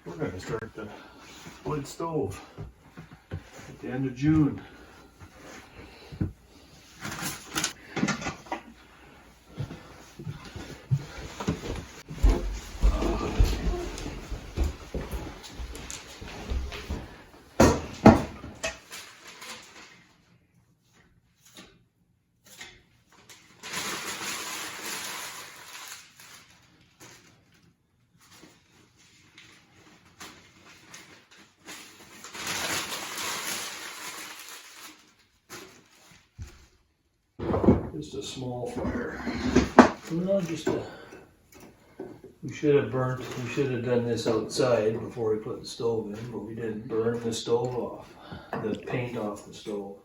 We're going to start the wood stove at the end of June. Just a small fire. No, just a. We should have done this outside before we put the stove in, but we didn't burn the stove off, the paint off the stove.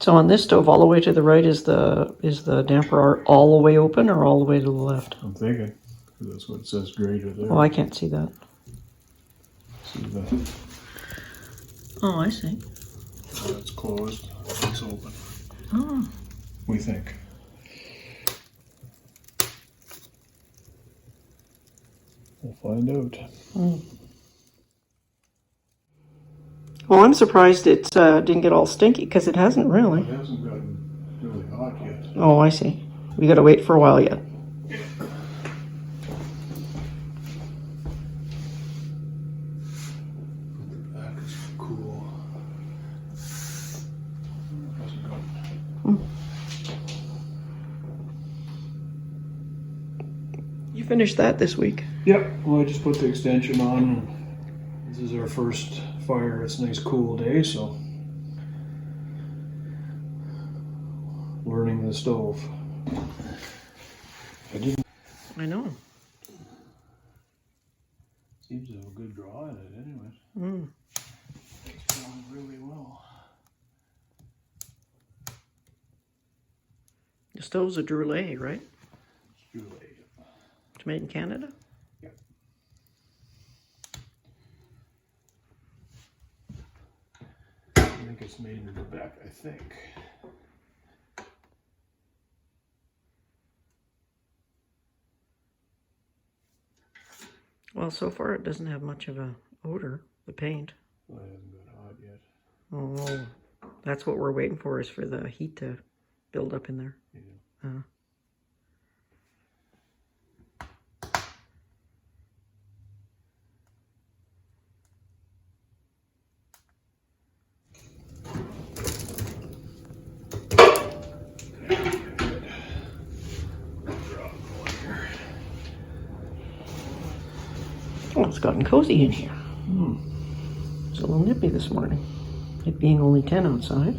So on this stove, all the way to the right is the damper all the way open or all the way to the left? I'm thinking, because that's what it says greater there. Oh, I can't see that. See the, Oh, I see. it's closed, it's open. Oh. We think. We'll find out. Mm. Well, I'm surprised it didn't get all stinky, because it hasn't really. It hasn't gotten really hot yet. Oh, I see. We gotta wait for a while yet. The back is cool. Hasn't gotten. You finished that this week. Yep, well I just put the extension on. This is our first fire. It's a nice cool day, so learning the stove. I know. Seems to have a good draw in it anyway. Mm. It's going really well. The stove's a Droulet, right? It's too late. It's made in Canada? Yep. I think it's made in Quebec, I think. Well, so far it doesn't have much of a odor, the paint. Well, it hasn't got hot yet. Oh, that's what we're waiting for, is for the heat to build up in there. Yeah. Oh, it's gotten cozy in here. It's a little nippy this morning, it being only 10 outside.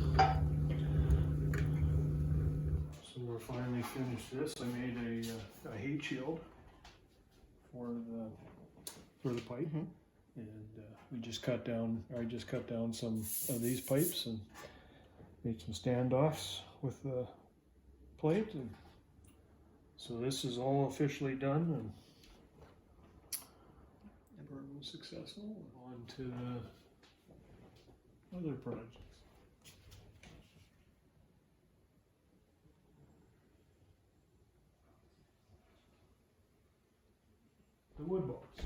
So we're finally finished this. I made a heat shield for the pipe, and we just cut down. I just cut down some of these pipes and made some standoffs with the plate, and so this is all officially done. And the burn was successful. On to other projects. The wood box.